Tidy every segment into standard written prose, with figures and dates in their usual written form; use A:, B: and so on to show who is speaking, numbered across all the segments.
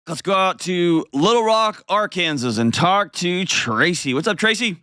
A: Let's go out to Little Rock, Arkansas, and talk to Tracy. What's up, Tracy?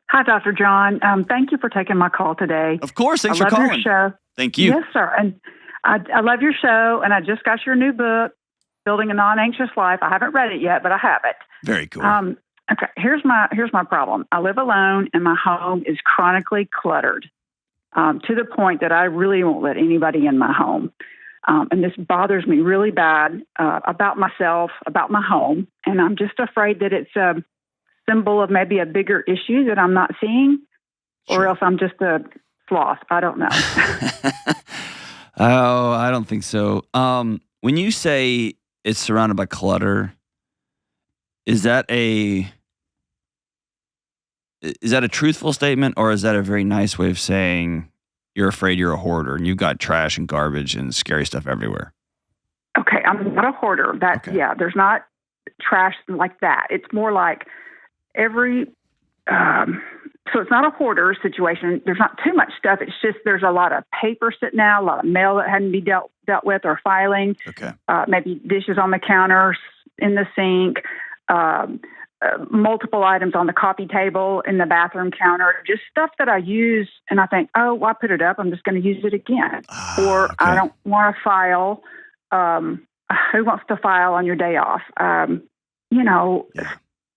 B: Hi, Dr. John. Thank you for taking my call today.
A: Of course. Thanks for
B: I love
A: calling.
B: your show.
A: Thank you.
B: Yes, sir. And I love your show, and I just got your new book, Building a Non-Anxious Life. I haven't read it yet, but I have it.
A: Very cool.
B: Okay, here's my problem. I live alone, and my home is chronically cluttered to the point that I really won't let anybody in my home. And this bothers me really bad about myself, about my home. And I'm just afraid that it's a symbol of maybe a bigger issue that I'm not seeing, or else I'm just a sloth. I don't know.
A: Oh, I don't think so. When you say it's surrounded by clutter, is that a truthful statement, or is that a very nice way of saying you're afraid you're a hoarder and you've got trash and garbage and scary stuff everywhere?
B: Okay, I'm not a hoarder. Yeah, there's not trash like that. It's more like so it's not a hoarder situation. There's not too much stuff. It's just there's a lot of paper sitting out, a lot of mail that hadn't been dealt with or filing.
A: Okay.
B: Maybe dishes on the counter, in the sink, multiple items on the coffee table, in the bathroom counter, just stuff that I use and I think, oh, well, I put it up, I'm just going to use it again. Or I don't want to file. Who wants to file on your day off?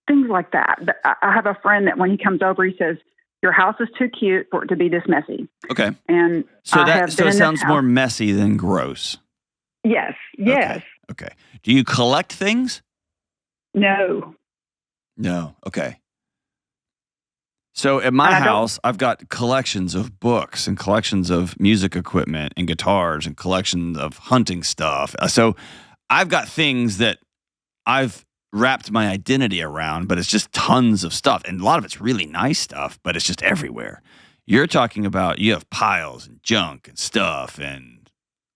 B: Things like that. But I have a friend that when he comes over, he says, your house is too cute for it to be this messy.
A: Okay.
B: And
A: so it sounds more messy than gross.
B: Yes.
A: Okay. Do you collect things?
B: No.
A: Okay. So at my house, I've got collections of books and collections of music equipment and guitars and collections of hunting stuff. So I've got things that I've wrapped my identity around, but it's just tons of stuff. And a lot of it's really nice stuff, but it's just everywhere. You're talking about you have piles and junk and stuff, and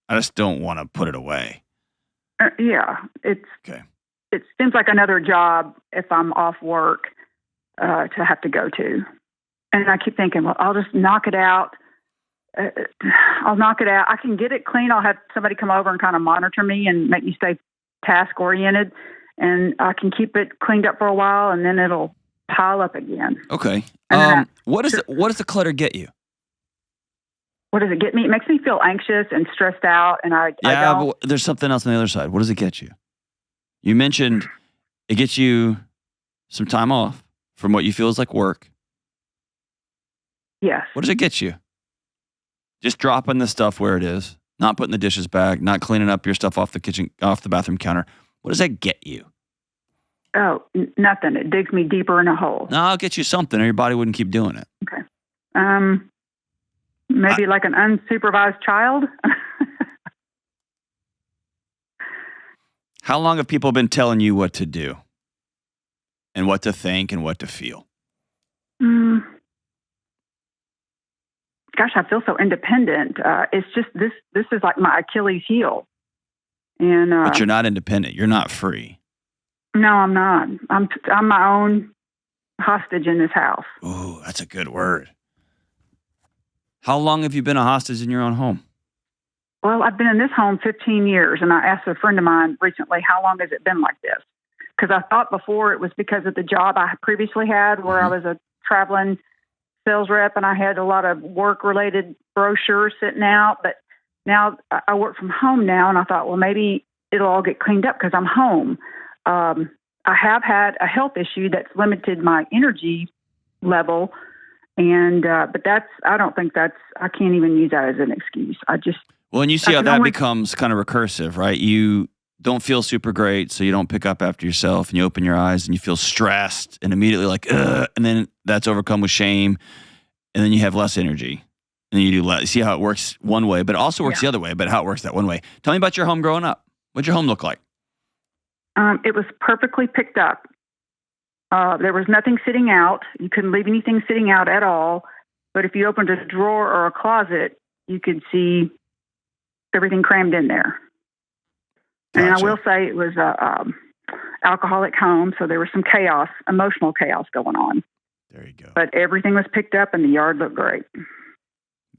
A: I just don't want to put it away.
B: It seems like another job if I'm off work to have to go to. And I keep thinking, well, I'll just knock it out. I'll knock it out. I can get it clean. I'll have somebody come over and kind of monitor me and make me stay task-oriented. And I can keep it cleaned up for a while, and then it'll pile up again.
A: Okay. What does the clutter get you?
B: What does it get me? It makes me feel anxious and stressed out, and I don't.
A: But there's something else on the other side. What does it get you? You mentioned it gets you some time off from what you feel is like work.
B: Yes.
A: What does it get you? Just dropping the stuff where it is, not putting the dishes back, not cleaning up your stuff off the bathroom counter. What does that get you?
B: Oh, nothing. It digs me deeper in a hole.
A: No, I'll get you something, or your body wouldn't keep doing it.
B: Okay. Maybe like an unsupervised child.
A: How long have people been telling you what to do and what to think and what to feel?
B: Gosh, I feel so independent. It's just this is like my Achilles heel. And
A: but you're not independent. You're not free.
B: No, I'm not. I'm my own hostage in this house.
A: Ooh, that's a good word. How long have you been a hostage in your own home?
B: Well, I've been in this home 15 years, and I asked a friend of mine recently, how long has it been like this? Because I thought before it was because of the job I previously had where I was a traveling sales rep, and I had a lot of work-related brochures sitting out, but now I work from home now, and I thought, well, maybe it'll all get cleaned up because I'm home. I have had a health issue that's limited my energy level, and but I don't think I can't even use that as an excuse.
A: Well, and you see how that becomes kind of recursive, right? You don't feel super great, so you don't pick up after yourself, and you open your eyes, and you feel stressed, and immediately like, ugh, and then that's overcome with shame, and then you have less energy. And then you do less. See how it works one way, but it also works the other way, but how it works that one way. Tell me about your home growing up. What'd your home look like?
B: It was perfectly picked up. There was nothing sitting out. You couldn't leave anything sitting out at all. But if you opened a drawer or a closet, you could see everything crammed in there. Gotcha. And I will say it was a alcoholic home, so there was some chaos, emotional chaos going on.
A: There you go.
B: But everything was picked up, and the yard looked great.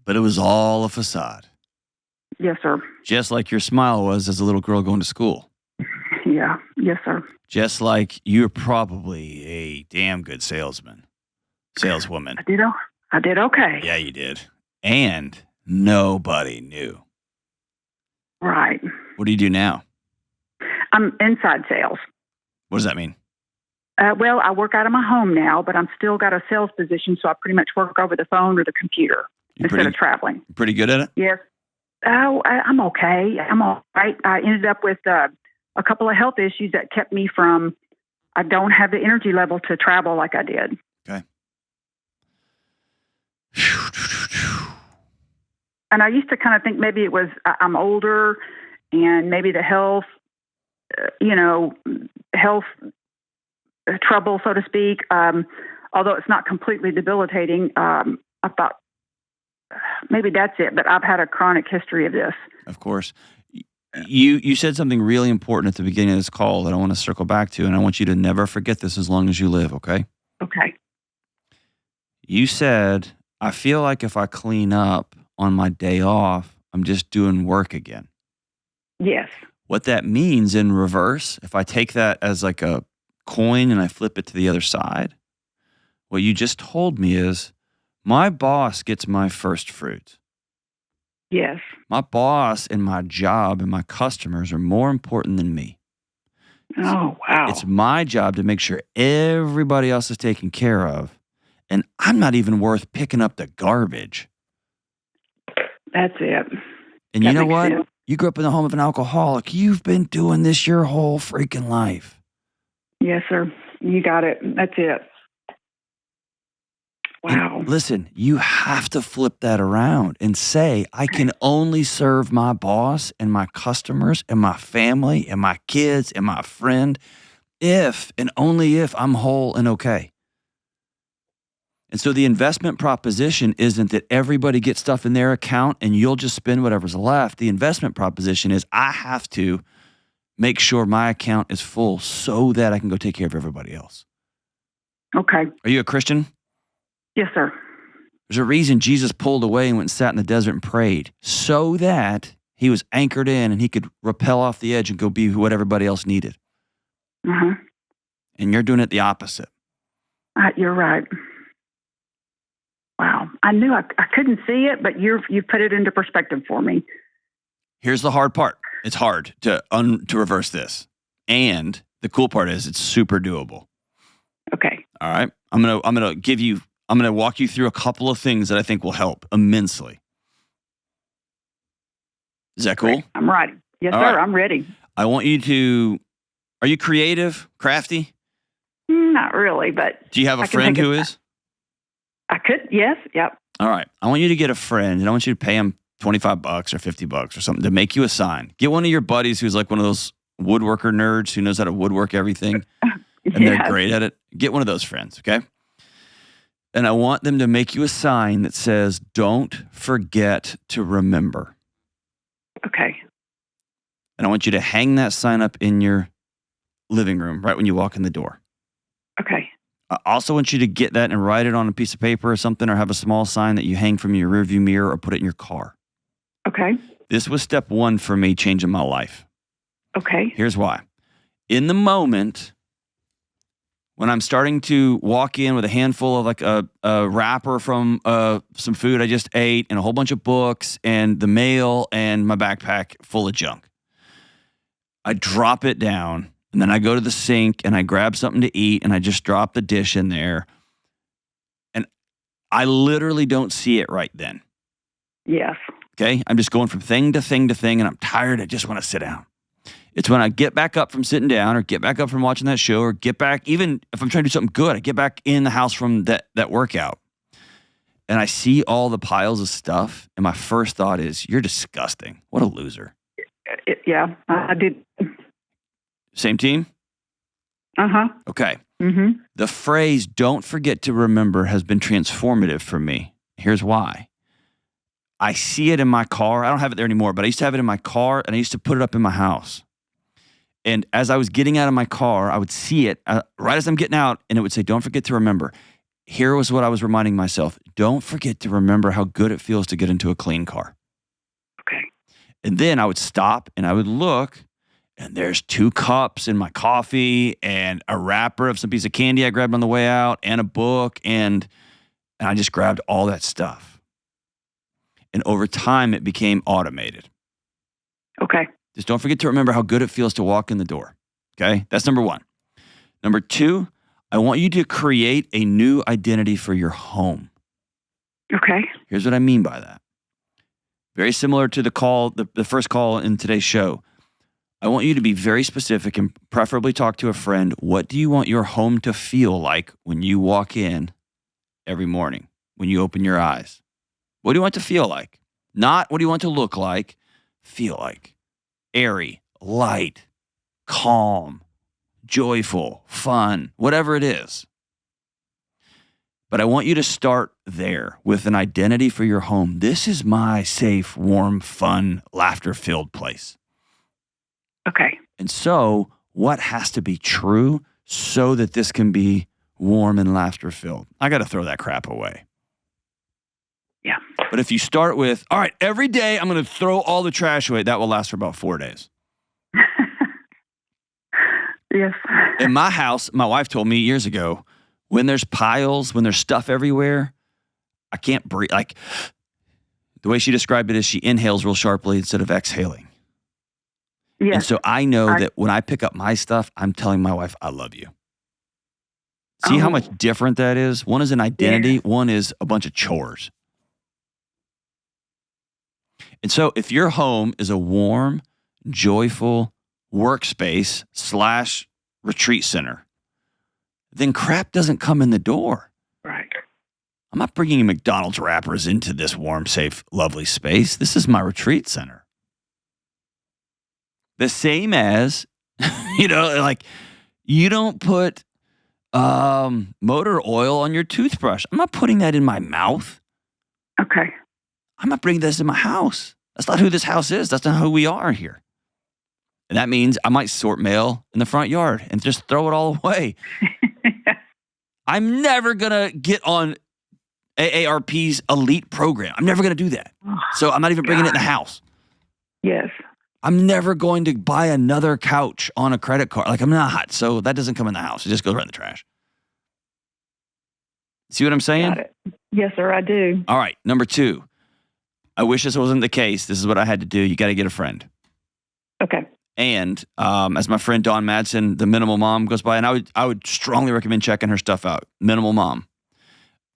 A: But it was all a facade.
B: Yes, sir.
A: Just like your smile was as a little girl going to school.
B: Yeah. Yes, sir.
A: Just like you're probably a damn good saleswoman.
B: I did okay.
A: Yeah, you did. And nobody knew.
B: Right.
A: What do you do now?
B: I'm inside sales.
A: What does that mean?
B: Well, I work out of my home now, but I'm still got a sales position, so I pretty much work over the phone or the computer instead of traveling.
A: Pretty good at it?
B: Yes. Oh, I'm okay. I'm all right. I ended up with a couple of health issues that kept me from, I don't have the energy level to travel like I did.
A: Okay.
B: And I used to kind of think maybe it was I'm older and maybe the health, health trouble, so to speak. Although it's not completely debilitating, I thought maybe that's it. But I've had a chronic history of this.
A: Of course. You said something really important at the beginning of this call that I want to circle back to, and I want you to never forget this as long as you live, okay?
B: Okay.
A: You said, I feel like if I clean up on my day off, I'm just doing work again.
B: Yes.
A: What that means in reverse, if I take that as like a coin and I flip it to the other side, what you just told me is my boss gets my first fruit.
B: Yes.
A: My boss and my job and my customers are more important than me.
B: Oh, wow.
A: It's my job to make sure everybody else is taken care of, and I'm not even worth picking up the garbage.
B: That's it.
A: And you know what? Sense. You grew up in the home of an alcoholic. You've been doing this your whole freaking life.
B: Yes, sir. You got it. That's it. Wow.
A: And listen, you have to flip that around and say, I can only serve my boss and my customers and my family and my kids and my friend if and only if I'm whole and okay. And so the investment proposition isn't that everybody gets stuff in their account and you'll just spend whatever's left. The investment proposition is I have to make sure my account is full so that I can go take care of everybody else.
B: Okay.
A: Are you a Christian?
B: Yes, sir.
A: There's a reason Jesus pulled away and went and sat in the desert and prayed so that he was anchored in and he could rappel off the edge and go be what everybody else needed.
B: Uh-huh.
A: And you're doing it the opposite.
B: You're right. Wow. I knew I couldn't see it, but you put it into perspective for me. Here's
A: the hard part. It's hard to reverse this. And the cool part is it's super doable.
B: Okay.
A: All right. I'm going to walk you through a couple of things that I think will help immensely. Is that cool?
B: I'm ready. Yes,
A: all
B: sir.
A: Right.
B: I'm ready.
A: I want you to, are you creative, crafty?
B: Not really, but.
A: Do you have a friend who is?
B: I could, yes, yep.
A: All right. I want you to get a friend, and I want you to pay him $25 or $50 or something to make you a sign. Get one of your buddies who's like one of those woodworker nerds who knows how to woodwork everything, and they're great at it. Get one of those friends, okay? And I want them to make you a sign that says, don't forget to remember.
B: Okay.
A: And I want you to hang that sign up in your living room right when you walk in the door.
B: Okay.
A: I also want you to get that and write it on a piece of paper or something, or have a small sign that you hang from your rearview mirror or put it in your car.
B: Okay.
A: This was step one for me changing my life.
B: Okay.
A: Here's why. In the moment, when I'm starting to walk in with a handful of like a wrapper from some food I just ate and a whole bunch of books and the mail and my backpack full of junk, I drop it down. And then I go to the sink and I grab something to eat and I just drop the dish in there. And I literally don't see it right then.
B: Yes.
A: Okay? I'm just going from thing to thing to thing and I'm tired. I just want to sit down. It's when I get back up from sitting down or get back up from watching that show or get back, even if I'm trying to do something good, I get back in the house from that workout. And I see all the piles of stuff. And my first thought is, you're disgusting. What a loser.
B: Yeah, I did.
A: Same team?
B: Uh-huh.
A: Okay.
B: Mm-hmm.
A: The phrase, don't forget to remember, has been transformative for me. Here's why. I see it in my car. I don't have it there anymore, but I used to have it in my car, and I used to put it up in my house. And as I was getting out of my car, I would see it right as I'm getting out, and it would say, don't forget to remember. Here was what I was reminding myself. Don't forget to remember how good it feels to get into a clean car.
B: Okay.
A: And then I would stop, and I would look, and there's 2 cups and my coffee and a wrapper of some piece of candy I grabbed on the way out and a book, and I just grabbed all that stuff. And over time, it became automated.
B: Okay.
A: Just don't forget to remember how good it feels to walk in the door. Okay? That's number 1. Number 2, I want you to create a new identity for your home.
B: Okay.
A: Here's what I mean by that. Very similar to the first call in today's show. I want you to be very specific and preferably talk to a friend. What do you want your home to feel like when you walk in every morning, when you open your eyes? What do you want it to feel like? Not what do you want it to look like, feel like. Airy, light, calm, joyful, fun, whatever it is. But I want you to start there with an identity for your home. This is my safe, warm, fun, laughter-filled place.
B: Okay.
A: And so what has to be true so that this can be warm and laughter-filled? I got to throw that crap away.
B: Yeah.
A: But if you start with, all right, every day I'm going to throw all the trash away, that will last for about 4 days.
B: Yes.
A: In my house, my wife told me years ago, when there's piles, when there's stuff everywhere, I can't breathe. Like, the way she described it is she inhales real sharply instead of exhaling.
B: Yes.
A: And so I know that when I pick up my stuff, I'm telling my wife, I love you. See how much different that is? One is an identity. Yeah. One is a bunch of chores. And so if your home is a warm, joyful workspace / retreat center, then crap doesn't come in the door.
B: Right.
A: I'm not bringing McDonald's wrappers into this warm, safe, lovely space. This is my retreat center. The same as, like you don't put motor oil on your toothbrush. I'm not putting that in my mouth.
B: Okay.
A: I'm not bringing this in my house. That's not who this house is. That's not who we are here. And that means I might sort mail in the front yard and just throw it all away. I'm never going to get on AARP's elite program. I'm never going to do that. So I'm not even bringing it in the house.
B: Yes.
A: I'm never going to buy another couch on a credit card. Like, I'm not. So that doesn't come in the house. It just goes right in the trash. See what I'm saying?
B: Got it. Yes, sir, I do.
A: All right. Number 2. I wish this wasn't the case. This is what I had to do. You got to get a friend.
B: Okay.
A: And as my friend Dawn Madsen, the Minimal Mom, goes by, and I would strongly recommend checking her stuff out. Minimal Mom.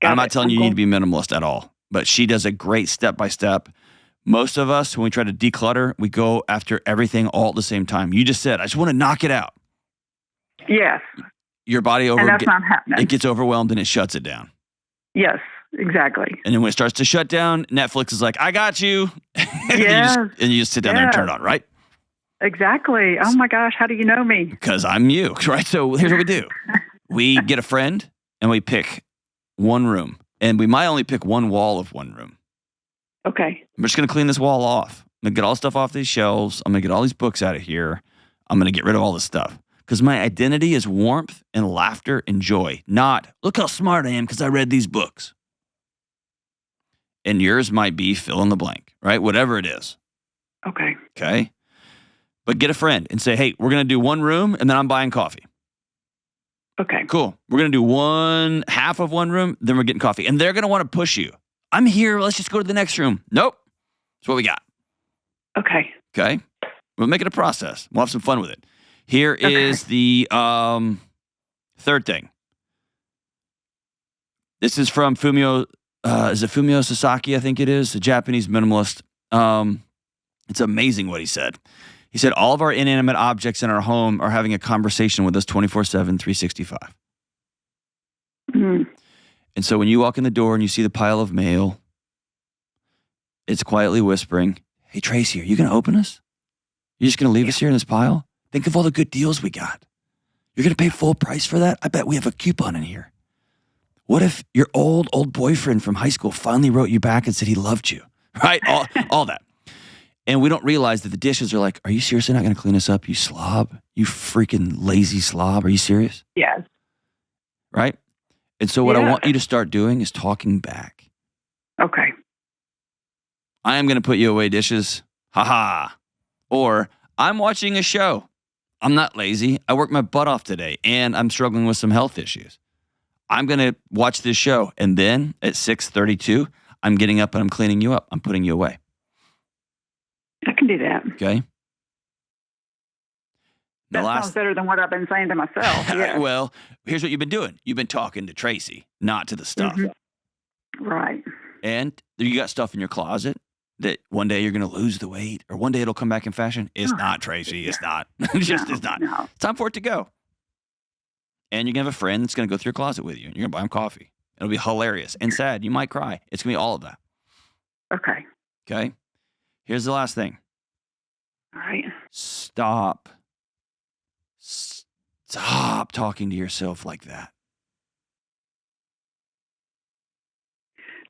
A: I'm not telling you need to be minimalist at all, but she does a great step-by-step. Most of us, when we try to declutter, we go after everything all at the same time. You just said, I just want to knock it out.
B: Yes.
A: Your body
B: and that's not happening.
A: It gets overwhelmed and it shuts it down.
B: Yes, exactly.
A: And then when it starts to shut down, Netflix is like, I got you.
B: Yes.
A: and you just sit down there and turn it on, right?
B: Exactly. Oh my gosh, how do you know me?
A: Because I'm you, right? So here's what we do. We get a friend and we pick one room. And we might only pick one wall of one room.
B: Okay.
A: I'm just going to clean this wall off. I'm going to get all the stuff off these shelves. I'm going to get all these books out of here. I'm going to get rid of all this stuff. Because my identity is warmth and laughter and joy. Not, look how smart I am because I read these books. And yours might be fill in the blank, right? Whatever it is.
B: Okay.
A: Okay? But get a friend and say, hey, we're going to do one room and then I'm buying coffee.
B: Okay.
A: Cool. We're going to do one half of one room, then we're getting coffee. And they're going to want to push you. I'm here. Let's just go to the next room. Nope. That's what we got.
B: Okay.
A: Okay. We'll make it a process. We'll have some fun with it. Here is the third thing. This is from Fumio. Is it Fumio Sasaki? I think it is, a Japanese minimalist. It's amazing what he said. He said, all of our inanimate objects in our home are having a conversation with us 24/7, 365.
B: Mm.
A: And so when you walk in the door and you see the pile of mail, it's quietly whispering, hey, Tracy, are you going to open us? You're just going to leave us here in this pile? Think of all the good deals we got. You're going to pay full price for that? I bet we have a coupon in here. What if your old boyfriend from high school finally wrote you back and said he loved you? Right? All that. And we don't realize that the dishes are like, are you seriously not going to clean us up, you slob? You freaking lazy slob. Are you serious?
B: Yes.
A: Right? And so what I want you to start doing is talking back.
B: Okay.
A: I am going to put you away dishes. Ha ha. Or I'm watching a show. I'm not lazy. I worked my butt off today, and I'm struggling with some health issues. I'm going to watch this show, and then at 6:32, I'm getting up and I'm cleaning you up. I'm putting you away.
B: I can do that.
A: Okay?
B: That sounds better than what I've been saying to myself. Yeah.
A: Well, here's what you've been doing. You've been talking to Tracy, not to the stuff.
B: Mm-hmm. Right.
A: And you got stuff in your closet that one day you're going to lose the weight, or one day it'll come back in fashion. It's not, Tracy. It's not. It's not.
B: No.
A: It's time for it to go. And you're going to have a friend that's going to go through your closet with you, and you're going to buy them coffee. It'll be hilarious and sad. You might cry. It's going to be all of that.
B: Okay.
A: Okay? Here's the last thing.
B: All right.
A: Stop talking to yourself like that.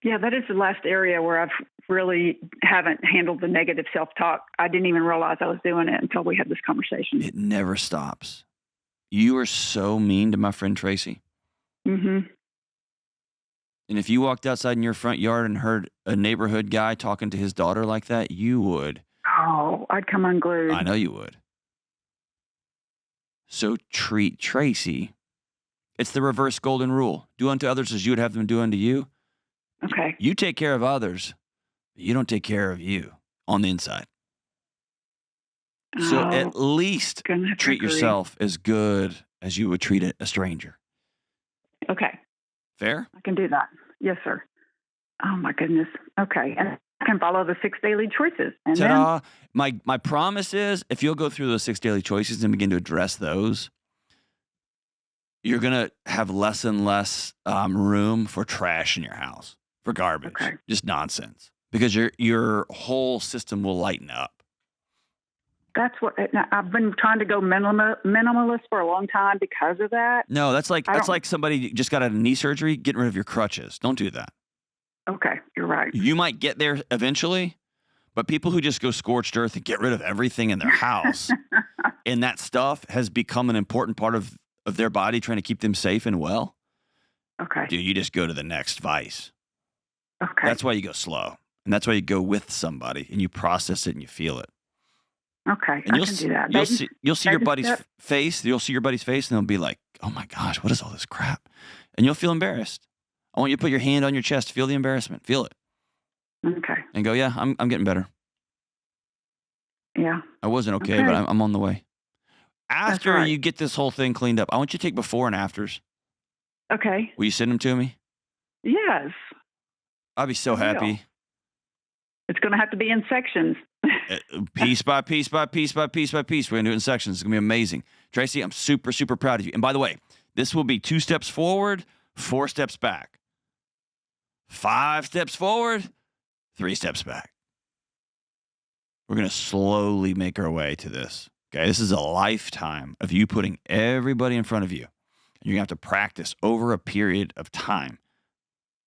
B: Yeah, that is the last area where I've really haven't handled the negative self-talk. I didn't even realize I was doing it until we had this conversation.
A: It never stops. You are so mean to my friend Tracy.
B: Mm-hmm.
A: And if you walked outside in your front yard and heard a neighborhood guy talking to his daughter like that, you would.
B: Oh, I'd come unglued.
A: I know you would. So treat Tracy. It's the reverse golden rule. Do unto others as you would have them do unto you.
B: Okay.
A: You take care of others, but you don't take care of you on the inside. So at least treat yourself as good as you would treat a stranger.
B: Okay.
A: Fair?
B: I can do that. Yes, sir. Oh, my goodness. Okay. And I can follow the 6 daily choices. And
A: ta-da. My promise is if you'll go through those 6 daily choices and begin to address those, you're going to have less and less room for trash in your house, for garbage, just nonsense, because your whole system will lighten up.
B: That's what I've been trying to go minimalist for a long time because of that.
A: No, that's like somebody just got out of knee surgery, getting rid of your crutches. Don't do that.
B: Okay, you're right.
A: You might get there eventually, but people who just go scorched earth and get rid of everything in their house and that stuff has become an important part of their body, trying to keep them safe and well.
B: Okay.
A: Dude, you just go to the next vice.
B: Okay.
A: That's why you go slow. And that's why you go with somebody and you process it and you feel it.
B: Okay,
A: and
B: I can do that.
A: You'll see your buddy's face. You'll see your buddy's face, and they'll be like, "Oh my gosh, what is all this crap?" And you'll feel embarrassed. I want you to put your hand on your chest, feel the embarrassment, feel it.
B: Okay.
A: And go, "Yeah, I'm getting better.
B: Yeah.
A: I wasn't okay, but I'm on the way." After you get this whole thing cleaned up, I want you to take before and afters.
B: Okay.
A: Will you send them to me?
B: Yes.
A: I'll be so happy.
B: It's going to have to be in sections.
A: Piece by piece by piece by piece by piece. We're going to do it in sections. It's going to be amazing. Tracy, I'm super, super proud of you. And by the way, this will be 2 steps forward, 4 steps back. 5 steps forward, 3 steps back. We're going to slowly make our way to this. Okay, this is a lifetime of you putting everybody in front of you. And you're going to have to practice over a period of time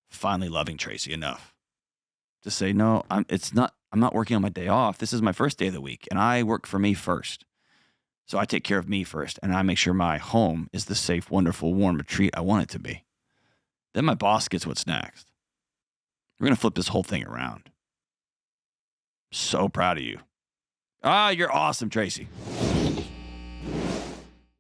A: finally loving Tracy enough to say, no, I'm not working on my day off. This is my first day of the week, and I work for me first. So I take care of me first, and I make sure my home is the safe, wonderful, warm retreat I want it to be. Then my boss gets what's next. We're going to flip this whole thing around. So proud of you. You're awesome, Tracy.